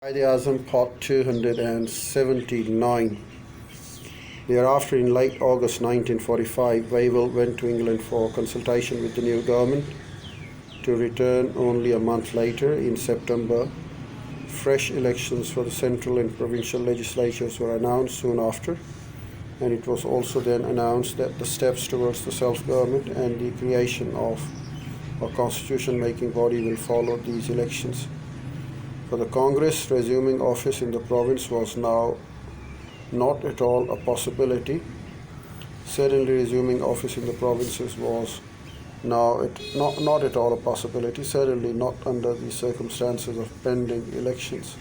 By the Azam Part 279. Thereafter, in late August 1945, Wavell went to England for consultation with the new government, to return only a month later in September. Fresh elections for the central and provincial legislatures were announced soon after, and it was also then announced that the steps towards the self-government and the creation of a constitution-making body will follow these elections. For the Congress, resuming office in the province was now not at all a possibility. Certainly, resuming office in the provinces was now not at all a possibility, certainly not under the circumstances of pending elections.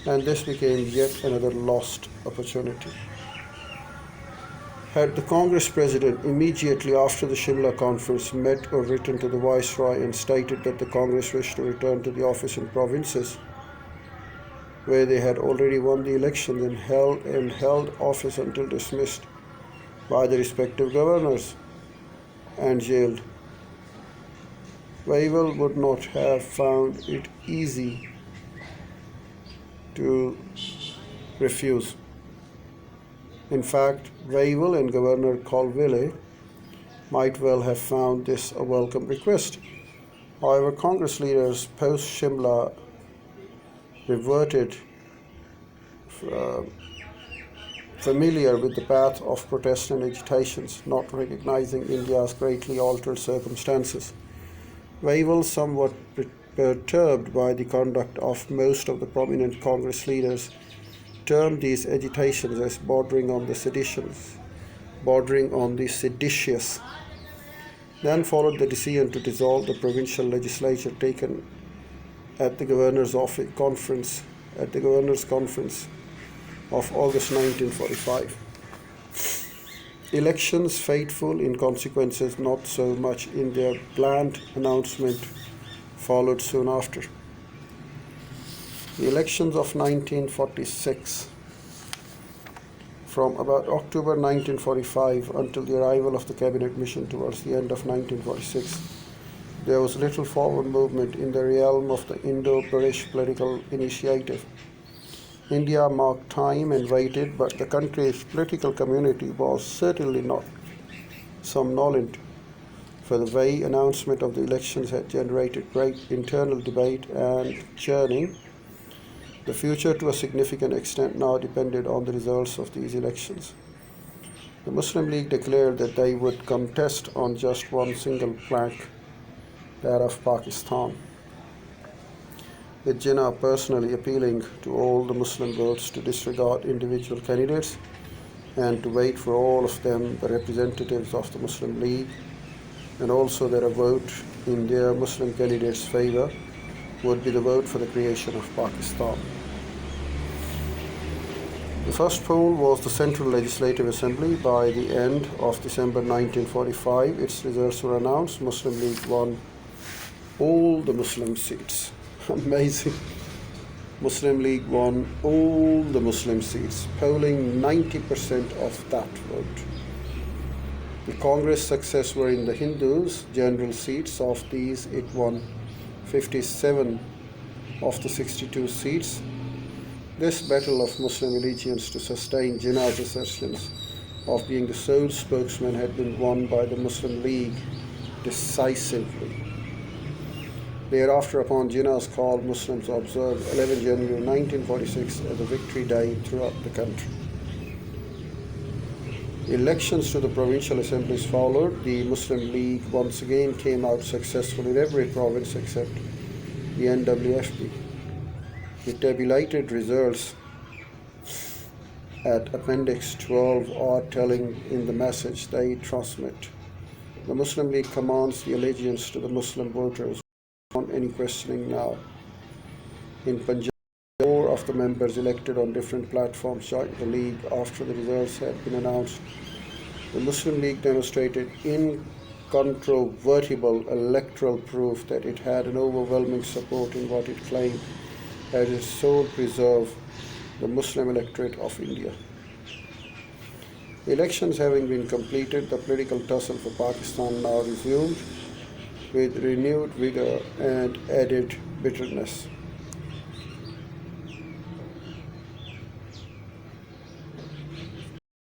And this became yet another lost opportunity. Had the Congress President immediately after the Shimla conference met or written to the Viceroy and stated that the Congress wished to return to the office in provinces where they had already won the election and held office until dismissed by the respective governors and jailed, Wavell would not have found it easy to refuse. In fact, Wavell and Governor Colville might well have found this a welcome request. However, Congress leaders post-Shimla reverted, familiar with the path of protest and agitations, not recognizing India's greatly altered circumstances. Wavell, somewhat perturbed by the conduct of most of the prominent Congress leaders, termed these agitations as bordering on the seditious. Then followed the decision to dissolve the provincial legislature taken at the Governor's Conference of August 1945. Elections, fateful in consequences not so much in their bland announcement, followed soon after. The elections of 1946. From about October 1945 until the arrival of the cabinet mission towards the end of 1946, there was little forward movement in the realm of the Indo-British political initiative. India marked time and waited, but the country's political community was certainly not somnolent, for the very announcement of the elections had generated great internal debate and churning. The future, to a significant extent, now depended on the results of these elections. The Muslim League declared that they would contest on just one single plank, that of Pakistan, with Jinnah personally appealing to all the Muslim votes to disregard individual candidates and to wait for all of them, the representatives of the Muslim League, and also that a vote in their Muslim candidates' favor would be the vote for the creation of Pakistan. The first poll was the Central Legislative Assembly. By the end of December 1945, its results were announced. Muslim League won all the Muslim seats. Amazing. Muslim League won all the Muslim seats, polling 90% of that vote. The Congress success were in the Hindus' general seats. Of these, it won 57 of the 62 seats. This battle of Muslim allegiance to sustain Jinnah's assertions of being the sole spokesman had been won by the Muslim League decisively. Thereafter, upon Jinnah's call, Muslims observed 11 January 1946 as a victory day throughout the country. Elections to the provincial assemblies followed. The Muslim League once again came out successful in every province except the NWFP. The tabulated results at Appendix 12 are telling in the message they transmit. The Muslim League commands the allegiance to the Muslim voters. On any questioning now. In Punjab, 4 of the members elected on different platforms joined the League after the results had been announced. The Muslim League demonstrated incontrovertible electoral proof that it had an overwhelming support in what it claimed as its sole preserve, the Muslim electorate of India. Elections having been completed, the political tussle for Pakistan now resumed with renewed vigor and added bitterness.